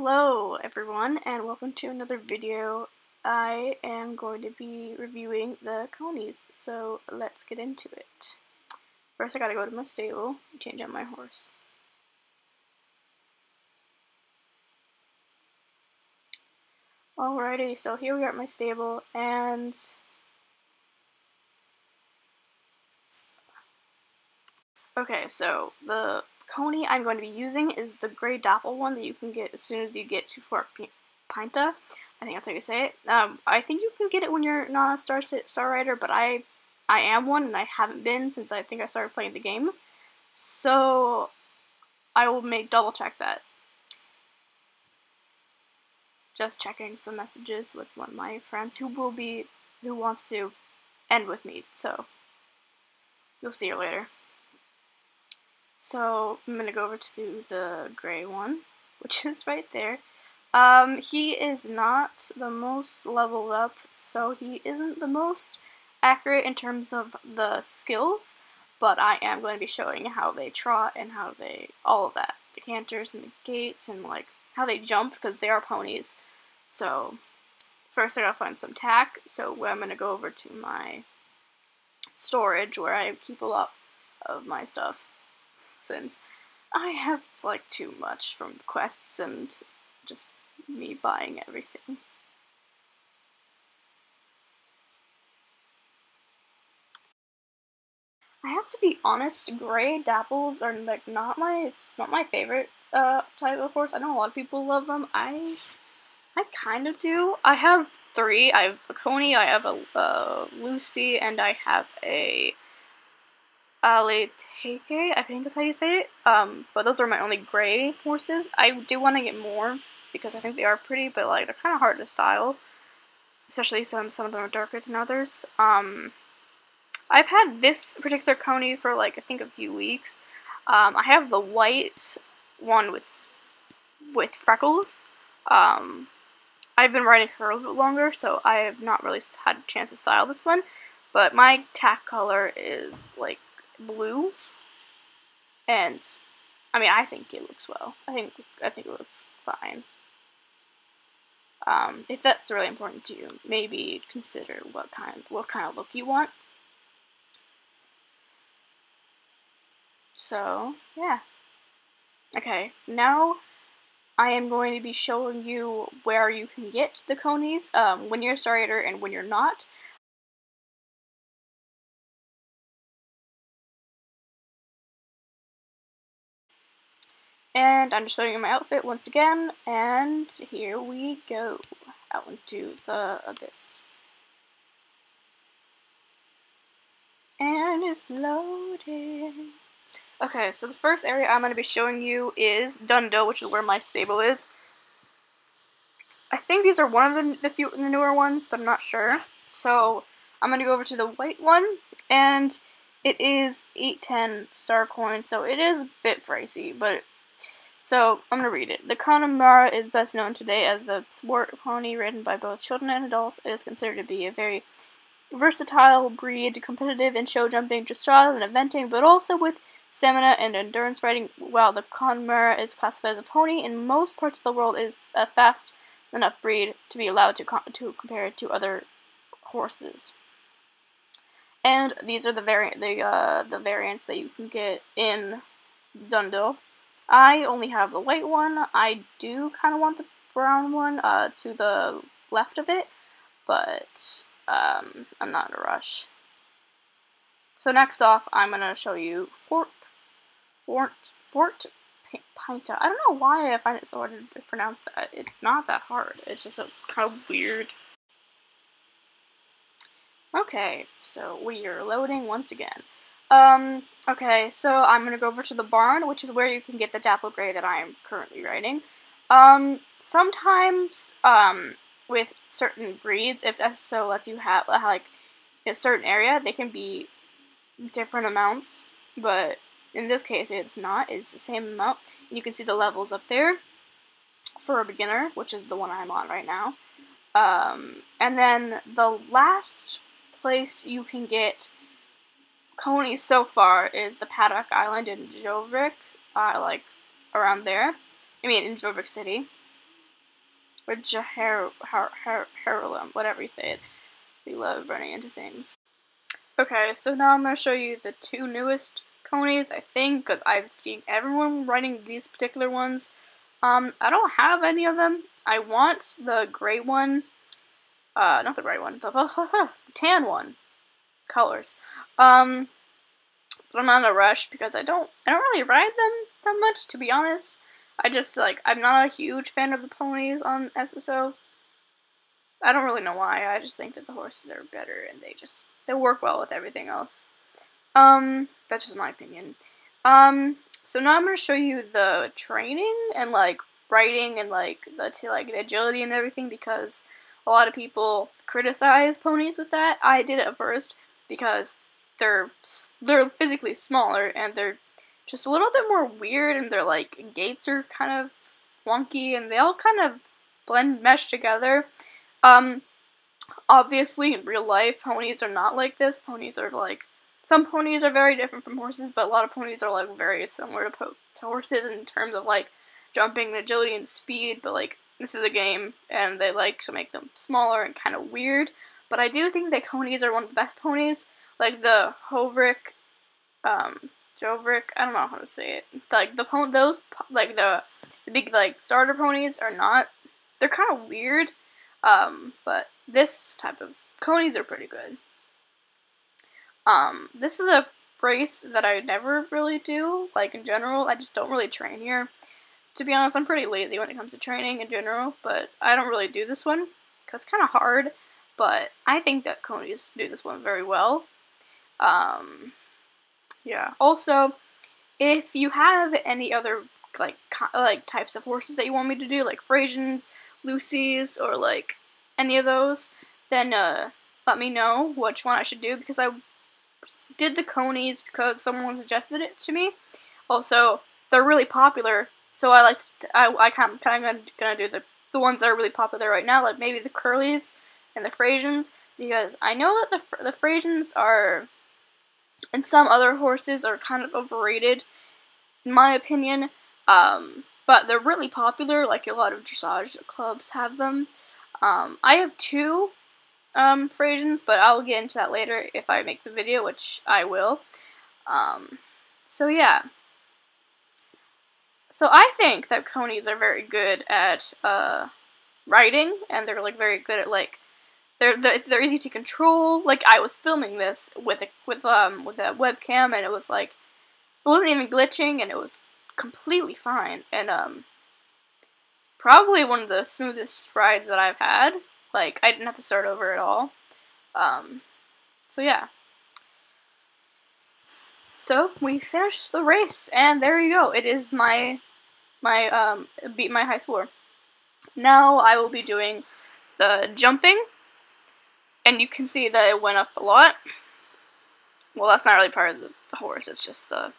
Hello everyone and welcome to another video. I am going to be reviewing the Connies, so let's get into it. First I gotta go to my stable and change out my horse. Alrighty, so here we are at my stable and okay, so the Connie I'm going to be using is the Gray Dapple one that you can get as soon as you get to Fort Pinta. I think that's how you say it. I think you can get it when you're not a Star Rider, but I am one and I haven't been since I think I started playing the game. So I will double check that. Just checking some messages with one of my friends who wants to end with me, so you'll see her later. So I'm gonna go over to the gray one, which is right there. He is not the most leveled up, so he isn't the most accurate in terms of the skills, but I am going to be showing how they trot and how all of that. The canters and the gaits and like how they jump, because they are ponies. So first I gotta find some tack, so I'm gonna go over to my storage where I keep a lot of my stuff, since I have like too much from quests and just me buying everything. I have to be honest, Gray Dapples are like not my favorite type of horse. I know a lot of people love them. I kind of do. I have three. I have a Connie, I have a Lucy, and I have a Aliteke, I think that's how you say it. But those are my only gray horses. I do want to get more because I think they are pretty, but like they're kind of hard to style, especially some of them are darker than others. I've had this particular Connie for like I think a few weeks. I have the white one with freckles. I've been riding her a little bit longer, so I have not really had a chance to style this one. But my tack color is like blue, and I mean I think it looks well. I think it looks fine. If that's really important to you, maybe consider what kind of look you want. So yeah. Okay, now I am going to be showing you where you can get the Connies when you're a Star Rider and when you're not. And I'm just showing you my outfit once again, and here we go out into the abyss. And it's loading. Okay, so the first area I'm going to be showing you is Dundo, which is where my stable is. I think these are one of the newer ones, but I'm not sure. So I'm going to go over to the white one, and it is 810 star coins, so it is a bit pricey, but so I'm going to read it. The Connemara is best known today as the sport pony ridden by both children and adults. It is considered to be a very versatile breed, competitive in show jumping, dressage, and eventing, but also with stamina and endurance riding. While the Connemaras is classified as a pony, in most parts of the world it is a fast enough breed to be allowed to compare it to other horses. And these are the variants that you can get in Dundo. I only have the white one. I do kind of want the brown one to the left of it, but I'm not in a rush. So next off, I'm going to show you Fort Pinta. I don't know why I find it so hard to pronounce that. It's not that hard. It's just kind of weird. Okay, so we are loading once again. Okay, so I'm gonna go over to the barn, which is where you can get the Dapple Gray that I am currently riding. Sometimes, with certain breeds, if SSO lets you have, like, a certain area, they can be different amounts, but in this case, it's not. It's the same amount. You can see the levels up there for a beginner, which is the one I'm on right now. And then the last place you can get Connies so far is the Paddock Island in Jovik, like around there. I mean, in Jovik City. or Harlem, whatever you say it. We love running into things. Okay, so now I'm going to show you the two newest Connies, I think, because I've seen everyone writing these particular ones. I don't have any of them. I want the gray one, not the gray one, the tan one, colors. But I'm not in a rush because I don't really ride them that much, to be honest. I'm not a huge fan of the ponies on SSO. I don't really know why, I just think that the horses are better and they work well with everything else. That's just my opinion. So now I'm gonna show you the training and like riding and like the agility and everything, because a lot of people criticize ponies with that. I did it at first because they're physically smaller and they're just a little bit more weird, and their like gaits are kind of wonky and they all kind of mesh together. Obviously in real life ponies are not like this. Ponies are like, some ponies are very different from horses, but a lot of ponies are like very similar to horses in terms of like jumping, agility, and speed, but like this is a game and they like to make them smaller and kind of weird. But I do think that Connies are one of the best ponies. Like the Hovrik, Jovrik, I don't know how to say it. Like the big like starter ponies are not, they're kind of weird. But this type of Connies are pretty good. This is a race that I never really do, like in general. I just don't really train here. To be honest, I'm pretty lazy when it comes to training in general, but I don't really do this one because it's kind of hard. But I think that Connies do this one very well. Yeah. Also, if you have any other like types of horses that you want me to do, like Frisians, Lucy's, or like any of those, then let me know which one I should do, because I did the Connies because someone suggested it to me. Also, they're really popular, so I kind of gonna do the ones that are really popular right now, like maybe the Curlies and the Frisians, because I know that the Frisians are, and some other horses are kind of overrated, in my opinion. But they're really popular. Like a lot of dressage clubs have them. I have two Frisians, but I'll get into that later if I make the video, which I will. So yeah. So I think that Connies are very good at riding, and they're like very good at like they're easy to control. Like I was filming this with a webcam, and it was like it wasn't even glitching, and it was completely fine. And probably one of the smoothest rides that I've had. Like, I didn't have to start over at all. So yeah. So, we finished the race, and there you go. It is beat my high score. Now, I will be doing the jumping, and you can see that it went up a lot. Well, that's not really part of the horse, it's just the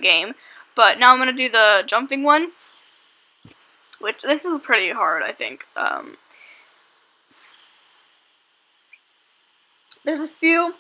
game. But now I'm going to do the jumping one, which this is pretty hard, I think. There's a few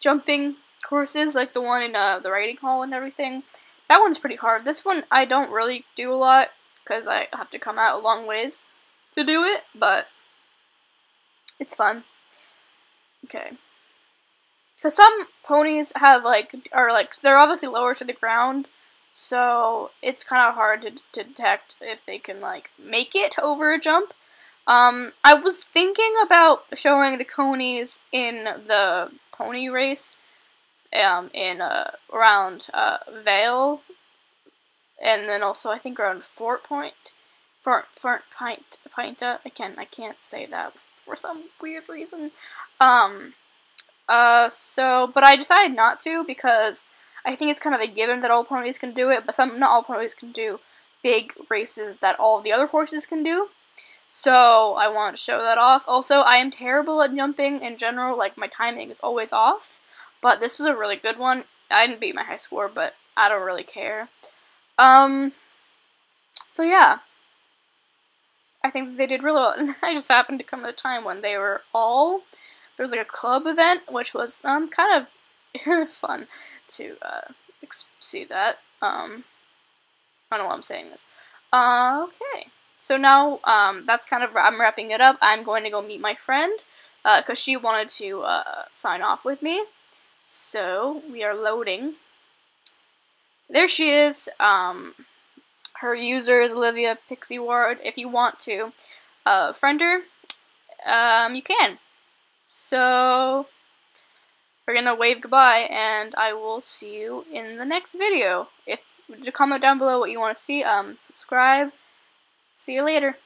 jumping courses, like the one in the riding hall and everything. That one's pretty hard. This one I don't really do a lot because I have to come out a long ways to do it, but it's fun. Okay. Because some ponies have they're obviously lower to the ground, so it's kind of hard to detect if they can like make it over a jump. I was thinking about showing the Connies in the pony race, around Vale, and then also I think around Fort Pinta. I can't say that for some weird reason. But I decided not to because I think it's kind of a given that all ponies can do it, but not all ponies can do big races that all the other horses can do. So I wanted to show that off. Also, I am terrible at jumping in general, like my timing is always off, but this was a really good one. I didn't beat my high score, but I don't really care. So yeah. I think they did really well. I just happened to come at a time when there was like a club event, which was kind of fun to see that. I don't know why I'm saying this. Okay. so now that's kind of, I'm wrapping it up. I'm going to go meet my friend because she wanted to sign off with me. So we are loading. There she is. Her user is Olivia Pixie Ward. If you want to friend her, you can. So we're gonna wave goodbye, and I will see you in the next video. If comment down below what you want to see. Subscribe. See you later.